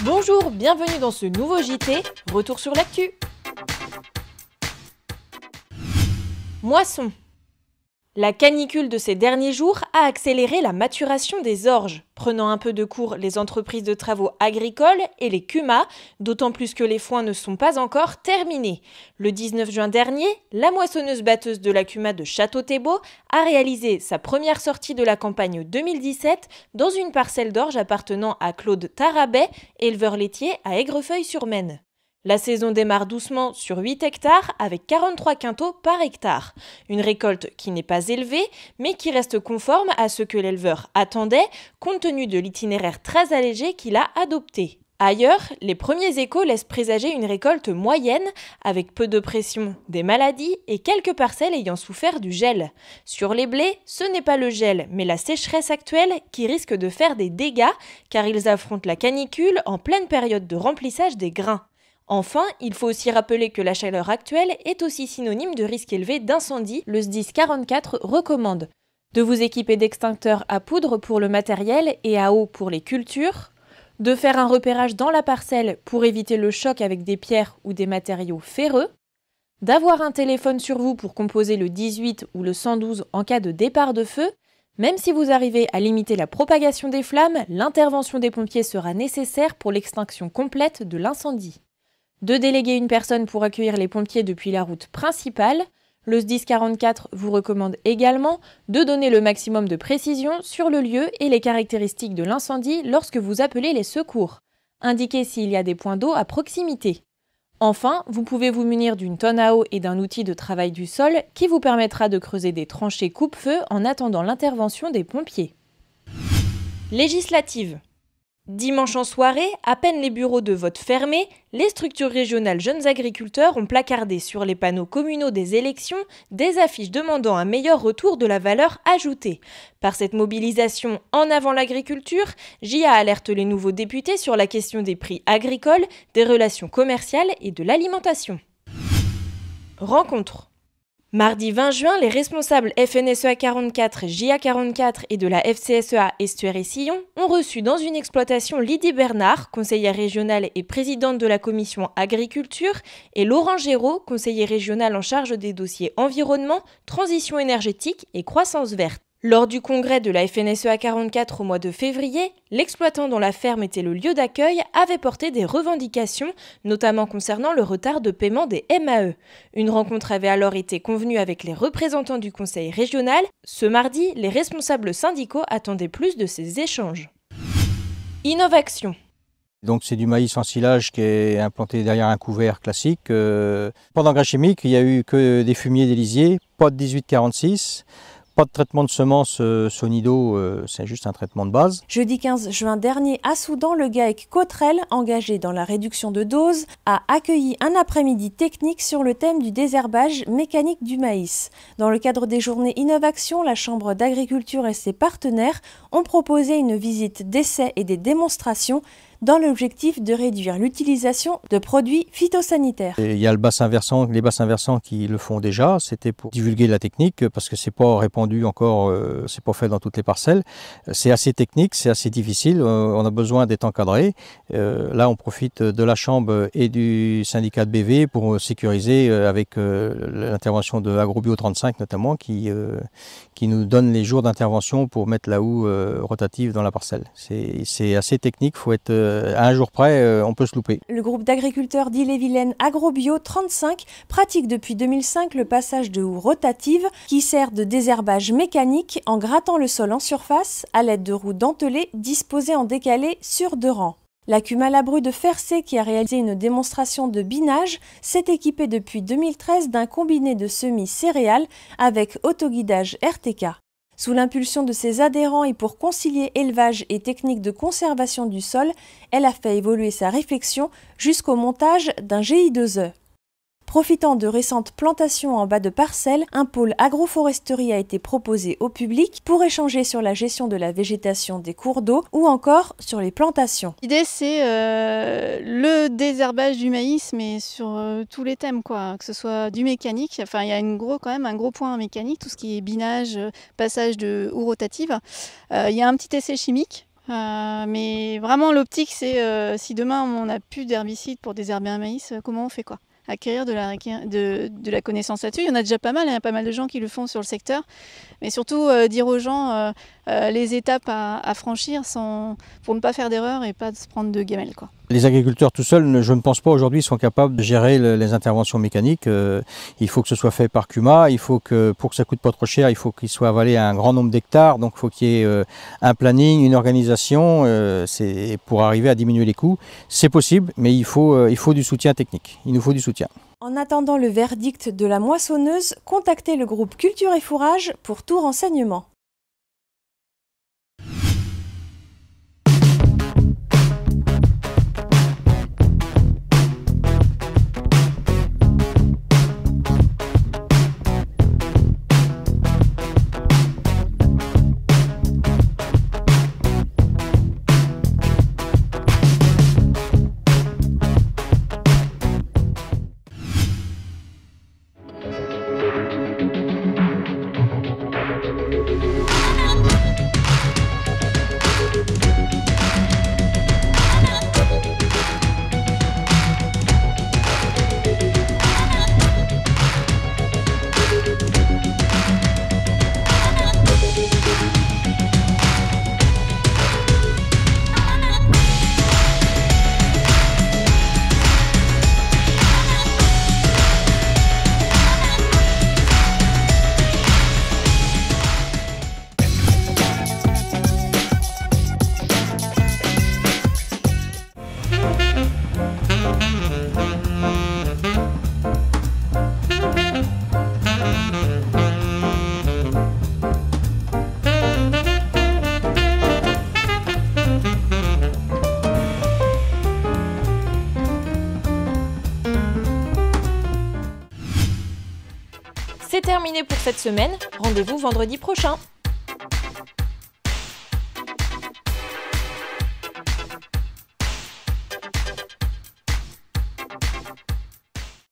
Bonjour, bienvenue dans ce nouveau JT, retour sur l'actu. Moisson. La canicule de ces derniers jours a accéléré la maturation des orges, prenant un peu de court les entreprises de travaux agricoles et les CUMA, d'autant plus que les foins ne sont pas encore terminés. Le 19 juin dernier, la moissonneuse-batteuse de la CUMA de Château-Thébault a réalisé sa première sortie de la campagne 2017 dans une parcelle d'orge appartenant à Claude Tarabet, éleveur laitier à Aigrefeuille-sur-Maine. La saison démarre doucement sur 8 hectares avec 43 quintaux par hectare. Une récolte qui n'est pas élevée, mais qui reste conforme à ce que l'éleveur attendait, compte tenu de l'itinéraire très allégé qu'il a adopté. Ailleurs, les premiers échos laissent présager une récolte moyenne, avec peu de pression, des maladies et quelques parcelles ayant souffert du gel. Sur les blés, ce n'est pas le gel, mais la sécheresse actuelle qui risque de faire des dégâts, car ils affrontent la canicule en pleine période de remplissage des grains. Enfin, il faut aussi rappeler que la chaleur actuelle est aussi synonyme de risque élevé d'incendie. Le SDIS 44 recommande de vous équiper d'extincteurs à poudre pour le matériel et à eau pour les cultures, de faire un repérage dans la parcelle pour éviter le choc avec des pierres ou des matériaux ferreux, d'avoir un téléphone sur vous pour composer le 18 ou le 112 en cas de départ de feu. Même si vous arrivez à limiter la propagation des flammes, l'intervention des pompiers sera nécessaire pour l'extinction complète de l'incendie. De déléguer une personne pour accueillir les pompiers depuis la route principale. Le SDIS 44 vous recommande également de donner le maximum de précision sur le lieu et les caractéristiques de l'incendie lorsque vous appelez les secours. Indiquez s'il y a des points d'eau à proximité. Enfin, vous pouvez vous munir d'une tonne à eau et d'un outil de travail du sol qui vous permettra de creuser des tranchées coupe-feu en attendant l'intervention des pompiers. Législative. Dimanche en soirée, à peine les bureaux de vote fermés, les structures régionales jeunes agriculteurs ont placardé sur les panneaux communaux des élections des affiches demandant un meilleur retour de la valeur ajoutée. Par cette mobilisation en avant l'agriculture, JA alerte les nouveaux députés sur la question des prix agricoles, des relations commerciales et de l'alimentation. Rencontre. Mardi 20 juin, les responsables FNSEA 44, JA 44 et de la FCSEA Estuaire et Sillon ont reçu dans une exploitation Lydie Bernard, conseillère régionale et présidente de la commission agriculture, et Laurent Géraud, conseiller régional en charge des dossiers environnement, transition énergétique et croissance verte. Lors du congrès de la FNSEA 44 au mois de février, l'exploitant dont la ferme était le lieu d'accueil avait porté des revendications, notamment concernant le retard de paiement des MAE. Une rencontre avait alors été convenue avec les représentants du conseil régional. Ce mardi, les responsables syndicaux attendaient plus de ces échanges. Innovaction. Donc c'est du maïs en silage qui est implanté derrière un couvert classique. Pas d'engrais chimique, il n'y a eu que des fumiers des lisiers, pas de 1846. Pas de traitement de semences Sonido, c'est juste un traitement de base. Jeudi 15 juin dernier, à Soudan, le GAEC Cottrell, engagé dans la réduction de doses, a accueilli un après-midi technique sur le thème du désherbage mécanique du maïs. Dans le cadre des journées Innovaction, la Chambre d'agriculture et ses partenaires ont proposé une visite d'essais et des démonstrations dans l'objectif de réduire l'utilisation de produits phytosanitaires. Et il y a le bassin versant, les bassins versants qui le font déjà, c'était pour divulguer la technique parce que c'est pas répandu encore, c'est pas fait dans toutes les parcelles. C'est assez technique, c'est assez difficile, on a besoin d'être encadré. Là on profite de la Chambre et du syndicat de BV pour sécuriser avec l'intervention de AgroBio 35 notamment qui nous donne les jours d'intervention pour mettre la houe rotative dans la parcelle. C'est assez technique, il faut être à un jour près, on peut se louper. Le groupe d'agriculteurs d'Ille-et-Vilaine AgroBio 35 pratique depuis 2005 le passage de houe rotative qui sert de désherbage mécanique en grattant le sol en surface à l'aide de roues dentelées disposées en décalé sur 2 rangs. La CUMA Labru de Fercé, qui a réalisé une démonstration de binage, s'est équipée depuis 2013 d'un combiné de semis céréales avec autoguidage RTK. Sous l'impulsion de ses adhérents et pour concilier élevage et technique de conservation du sol, elle a fait évoluer sa réflexion jusqu'au montage d'un GI2E. Profitant de récentes plantations en bas de parcelles, un pôle agroforesterie a été proposé au public pour échanger sur la gestion de la végétation des cours d'eau ou encore sur les plantations. L'idée c'est le désherbage du maïs mais sur tous les thèmes quoi, que ce soit du mécanique, enfin il y a quand même un gros point mécanique, tout ce qui est binage, passage de houe rotative. Il y a un petit essai chimique Mais vraiment, l'optique, c'est si demain on n'a plus d'herbicides pour désherber un maïs, comment on fait quoi? Acquérir de la connaissance là-dessus. Il y en a déjà pas mal, il y a pas mal de gens qui le font sur le secteur. Mais surtout, dire aux gens les étapes à franchir pour ne pas faire d'erreur et pas se prendre de gamelles, quoi. Les agriculteurs tout seuls, je ne pense pas aujourd'hui, sont capables de gérer les interventions mécaniques. Il faut que ce soit fait par CUMA, il faut que, pour que ça coûte pas trop cher, il faut qu'il soit avalé à un grand nombre d'hectares. Donc il faut qu'il y ait un planning, une organisation pour arriver à diminuer les coûts. C'est possible, mais il faut du soutien technique. Il nous faut du soutien. En attendant le verdict de la moissonneuse, contactez le groupe Culture et Fourrage pour tout renseignement. C'est terminé pour cette semaine, rendez-vous vendredi prochain.